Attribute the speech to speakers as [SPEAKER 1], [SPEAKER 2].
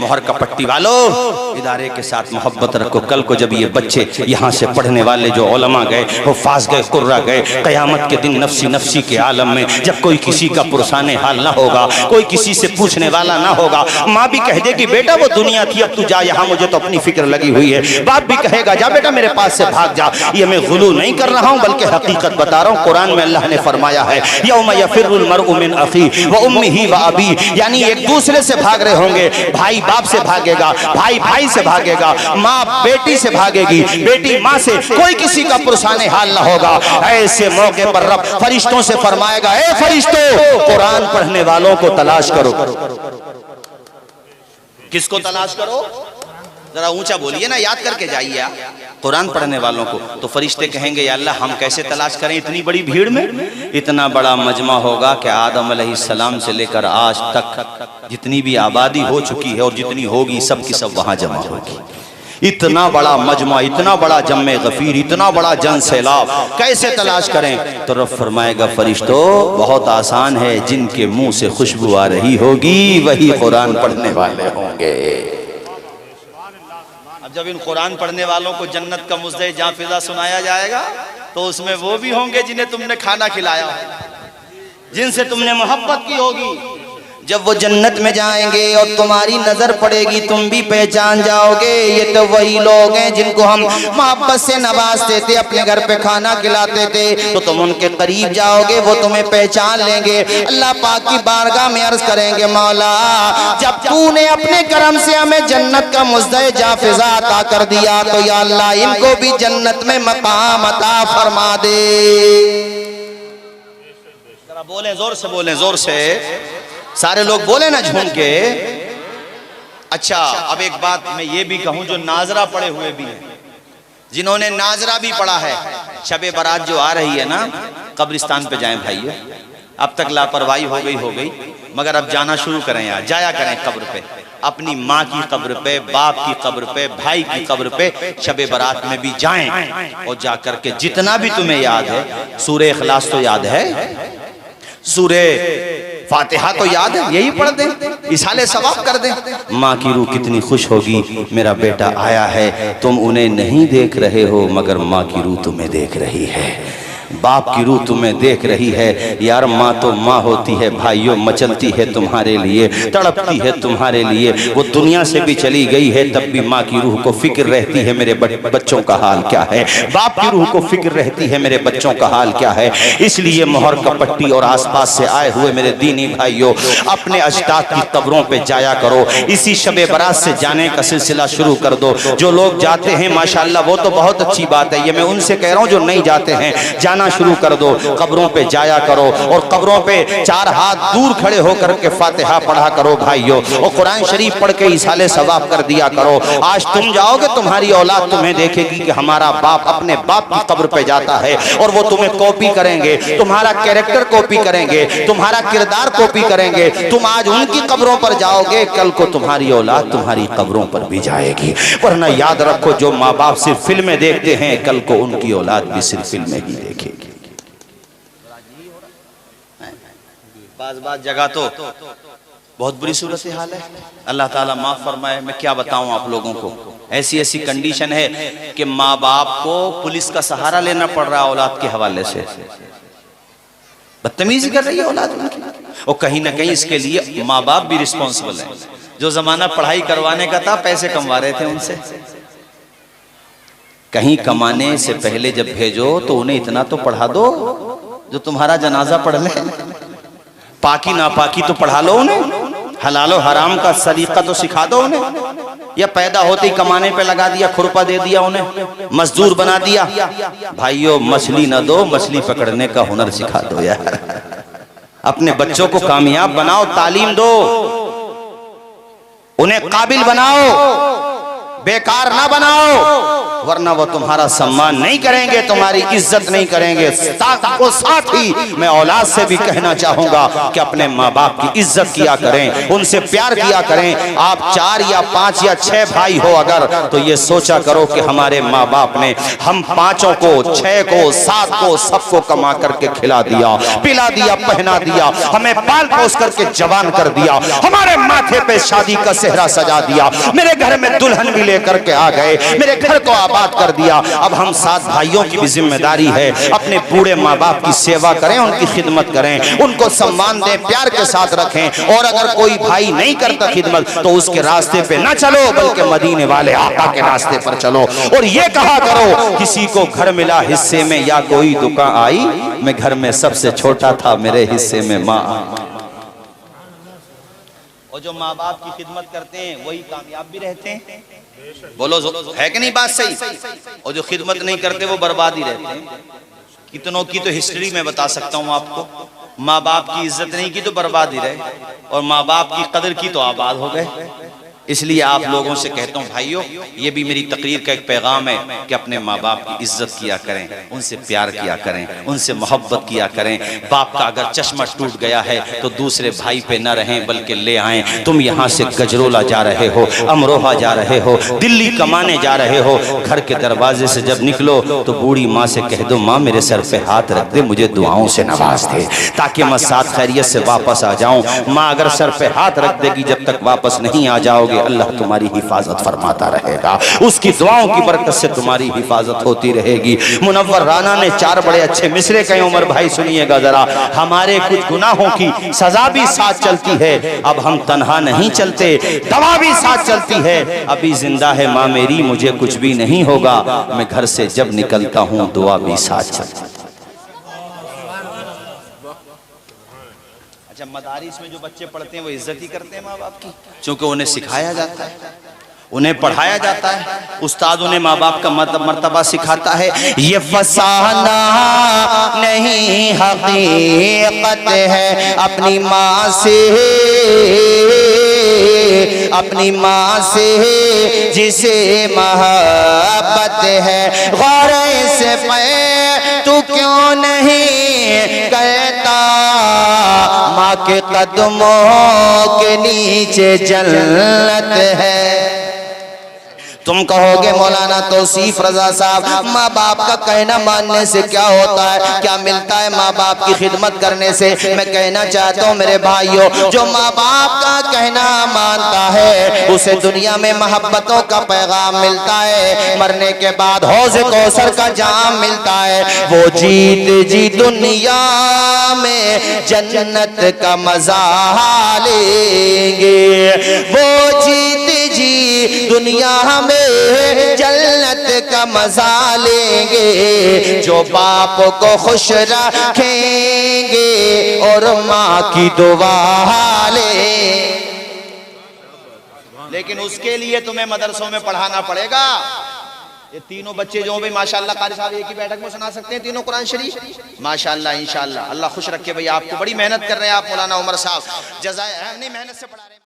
[SPEAKER 1] मोहर का पट्टी वालों, इदारे के साथ मोहब्बत रखो। कल को जब ये बच्चे यहाँ से पढ़ने वाले जो उलमा गए, हुफ़ाज़ गए, कुर्रा गए, क़यामत के दिन नफ्सी नफ्सी के आलम में जब कोई किसी का पुरसाने हाल ना होगा, कोई किसी से पूछने वाला ना होगा, माँ भी कह देगी बेटा वो दुनिया थी, अब तू जा, यहाँ मुझे तो अपनी फिक्र लगी हुई है। बाप भी कहेगा जा बेटा मेरे पास से भाग जा। ये मैं गुलू नहीं कर रहा हूँ बल्कि हकीकत बता रहा हूँ। कुरान में अल्लाह ने फरमाया है यौम यफिर्रुल मरउ मिन अखी व उम्मिही व अबी, यानी एक दूसरे से भाग रहे होंगे। भाई बाप से भागेगा, भाई भाई से भागेगा, माँ बेटी से भागेगी, बेटी माँ से, कोई किसी का पुरसाने हाल ना होगा। ऐसे मौके पर रब फरिश्तों से फरमाएगा ए फरिश्तों कुरान पढ़ने वालों को तलाश करो। किसको तलाश करो? जरा ऊंचा बोलिए ना, याद करके जाइए कुरान पढ़ने वालों को। तो फरिश्ते कहेंगे या अल्लाह हम कैसे तलाश करें इतनी बड़ी भीड़ में? इतना बड़ा मजमा होगा कि आदम अलैहिस्सलाम से लेकर आज तक जितनी भी आबादी हो चुकी है और जितनी होगी सब की सब वहां जमा होगी। इतना बड़ा मजमा, इतना बड़ा जम्मे गफीर, इतना बड़ा जन सैलाब, कैसे तलाश करें? तो रब फरमाएगा फरिश्तों बहुत आसान है, जिनके मुंह से खुशबू आ रही होगी वही कुरान पढ़ने वाले होंगे। अब जब इन कुरान पढ़ने वालों को जन्नत का मुज़्ज़े जाँ फिज़ा सुनाया जाएगा तो उसमें वो भी होंगे जिन्हें तुमने खाना खिलाया, जिनसे तुमने मोहब्बत की होगी। जब वो जन्नत में जाएंगे और तुम्हारी नजर पड़ेगी तुम भी पहचान जाओगे ये तो वही लोग हैं जिनको हम मोहब्बत से नवाजते थे, अपने घर पे खाना खिलाते थे। तो तुम उनके करीब जाओगे, वो तुम्हें पहचान लेंगे। अल्लाह पाक की बारगाह में अर्ज करेंगे मौला जब तूने अपने करम से हमें जन्नत का मुज़्ज़े जाफ़िज़ा अता कर दिया तो या अल्लाह इनको भी जन्नत में मकाम अता फरमा दे। जरा बोले जोर से, बोले जोर से, सारे लोग बोले ना झूम के। अच्छा अब एक बात मैं ये भी कहूं, जो नाजरा पड़े हुए भी हैं, जिन्होंने नाजरा भी पढ़ा है, शबे बारात जो आ रही है ना, कब्रिस्तान पे जाएं भाइयों। अब तक लापरवाही हो गई, मगर अब जाना शुरू करें यार, जाया करें कब्र पे, अपनी माँ की कब्र पे, बाप की कब्र पे, भाई की कब्र पे शबे बारात में भी जाएं और जाकर के जितना भी तुम्हें याद है, सूरे इखलास तो याद है, सूरे फातिहा तो याद है, यही पढ़ दें, इसाले सवाब कर दें। माँ की रूह कितनी खुश होगी, मेरा बेटा आया है, तुम उन्हें नहीं देख रहे हो मगर माँ की रूह तुम्हें देख रही है, बाप की रूह तुम्हें देख रही है। यार माँ तो माँ होती है भाइयों, मचलती है तुम्हारे लिए, तड़पती है तुम्हारे लिए। वो दुनिया से भी चली गई है तब भी माँ की रूह को फिक्र रहती है मेरे बच्चों का हाल क्या है, बाप की रूह को फिक्र रहती है मेरे बच्चों का हाल क्या है। इसलिए मोहर का पट्टी और आसपास से आए हुए मेरे दीनी भाइयों अपने अजदाद की कब्रों पे जाया करो। इसी शबे बारात से जाने का सिलसिला शुरू कर दो। जो लोग जाते हैं माशाअल्लाह वो तो बहुत अच्छी बात है, ये मैं उनसे कह रहा हूँ जो नहीं जाते हैं जाना शुरू कर दो, कब्रों पे जाया करो और कब्रों पे 4 हाथ दूर खड़े होकर के फातिहा पढ़ा करो भाइयों, और कुरान शरीफ पढ़ के इसाले सवाब कर दिया करो। आज तुम जाओगे तुम्हारी औलाद तुम्हें देखेगी कि हमारा बाप अपने बाप की कब्र पे जाता है और वो तुम्हें कॉपी करेंगे, तुम्हारा कैरेक्टर कॉपी करेंगे, तुम्हारा किरदार कॉपी करेंगे। तुम आज उनकी कब्रों पर जाओगे, कल को तुम्हारी औलाद तुम्हारी कब्रों पर भी जाएगी। वरना याद रखो जो माँ बाप सिर्फ फिल्में देखते हैं कल को उनकी औलाद भी सिर्फ फिल्में ही देखेगी। बाज़ जगह तो बहुत बुरी सूरत हाल है, अल्लाह ताला माफ फरमाए। मैं क्या बताऊं आप लोगों को, ऐसी कंडीशन है कि माँ बाप को पुलिस का सहारा लेना पड़ रहा है औलाद के हवाले से। बदतमीजी कर रही है औलाद उनकी, और कहीं ना कहीं इसके लिए माँ बाप भी रिस्पॉन्सिबल है। जो जमाना पढ़ाई करवाने का था, पैसे कमवा रहे थे उनसे, कहीं कमाने से पहले जब भेजो तो उन्हें इतना तो पढ़ा दो जो तुम्हारा जनाजा पढ़ ले। पाकी नापाकी तो पढ़ा लो उन्हें, हलालो हराम का सलीका तो सिखा दो उन्हें। या पैदा होते ही कमाने पे लगा दिया, खुरपा दे दिया उन्हें, मजदूर बना दिया। भाइयों मछली न दो, मछली पकड़ने का हुनर सिखा दो यार। अपने बच्चों को कामयाब बनाओ, तालीम दो, उन्हें काबिल बनाओ, बेकार ना बनाओ। वरना वो तुम्हारा सम्मान नहीं करेंगे, तुम्हारी इज्जत नहीं करेंगे। साथ ही मैं औलाद से भी कहना चाहूंगा कि अपने माँ बाप की इज्जत किया करें, उनसे प्यार किया करें। आप 4 या 5 या 6 भाई हो अगर, तो ये सोचा करो कि हमारे माँ बाप ने हम 5 को, 6 को, 7 को, सबको कमा करके खिला दिया, पिला दिया, पहना दिया, हमें पाल पोस करके जवान कर दिया, हमारे माथे पे शादी का सेहरा सजा दिया, मेरे घर में दुल्हन भी लेकर के आ गए, मेरे घर को आबाद कर दिया। अब हम 7 भाइयों की भी जिम्मेदारी है अपने बूढ़े माँ बाप की सेवा करें, उनकी खिदमत करें, उनको सम्मान दें, प्यार के साथ रखें। और अगर कोई भाई नहीं करता खिदमत तो उसके रास्ते पे ना चलो, बल्कि मदीने वाले आका के रास्ते पर चलो। और ये कहा करो, किसी को घर मिला हिस्से में या कोई दुकान आई, मैं घर में सबसे छोटा था, मेरे हिस्से में माँ। और जो माँ बाप की खिदमत करते हैं वही कामयाब भी रहते हैं। बोलो है कि नहीं बात सही? और जो खिदमत नहीं करते वो बर्बाद ही रहते हैं। कितनों की तो हिस्ट्री में बता सकता हूँ आपको, माँ बाप की इज्जत नहीं की तो बर्बाद ही रहे, और माँ बाप की कदर की तो आबाद हो गए। इसलिए आप लोगों से कहता हूँ भाइयों, ये भी मेरी तकरीर का एक पैगाम है कि अपने माँ बाप की इज्जत किया करें, उनसे प्यार किया करें, उनसे मोहब्बत किया करें। बाप का अगर चश्मा टूट गया है तो दूसरे भाई पे न रहें, बल्कि ले आएं। तुम यहाँ से गजरोला जा रहे हो, अमरोहा जा रहे हो, दिल्ली कमाने जा रहे हो, घर के दरवाजे से जब निकलो तो बूढ़ी माँ से कह दो, माँ मेरे सर पे हाथ रख दे, मुझे दुआओं से नवाज दे, ताकि मैं साथ खैरियत से वापस आ जाऊं। माँ अगर सर पे हाथ रख देगी, जब तक वापस नहीं आ जाओगे अल्लाह तुम्हारी हिफाजत फरमाता रहेगा, उसकी दुआओं की बरकत से तुम्हारी हिफाजत होती रहेगी। मुनव्वर राना ने 4 बड़े अच्छे मिसरे कहे, उमर भाई सुनिएगा जरा। हमारे कुछ गुनाहों की सजा भी साथ चलती है, अब हम तन्हा नहीं चलते, दवा भी साथ चलती है। अभी जिंदा है माँ मेरी, मुझे कुछ भी नहीं होगा, मैं घर से जब निकलता हूँ दुआ भी साथ चलती है। अच्छा, मदारिस में जो बच्चे पढ़ते हैं वो इज्जत ही करते हैं माँ बाप की, क्योंकि उन्हें सिखाया जाता है, उन्हें पढ़ाया जाता है, उस्ताद उन्हें माँ बाप का मर्तबा सिखाता है। ये फसाना नहीं हकीकत है, अपनी माँ से, अपनी माँ से जिसे मोहब्बत है, गौर से तू क्यों नहीं कहता, माँ के कदमों के नीचे जन्नत है। तुम कहोगे मौलाना तौसीफ रजा साहब, माँ बाप का कहना मानने से क्या होता है, क्या मिलता है माँ बाप की खिदमत करने से? मैं कहना चाहता हूँ मेरे भाइयों, जो माँ बाप का कहना मानता है उसे दुनिया में मोहब्बतों का पैगाम मिलता है, मरने के बाद हौज़ कौसर का जाम मिलता है। वो जीत जी दुनिया में जन्नत का मजा लेंगे, वो जीत जी दुनिया में जन्नत का मजा लेंगे, जो बाप को खुश रखेंगे और माँ की दुआ ले। लेकिन उसके लिए तुम्हें मदरसों में पढ़ाना पड़ेगा। ये तीनों बच्चे जो भी माशाल्लाह कारी साहब एक ही बैठक में सुना सकते हैं तीनों कुरान शरीफ, माशाल्लाह इंशाल्लाह। अल्लाह खुश रखे भैया, आपको बड़ी मेहनत कर रहे हैं आप मौलाना उमर साहब, जज़ाए नहीं मेहनत से पढ़ा रहे हैं।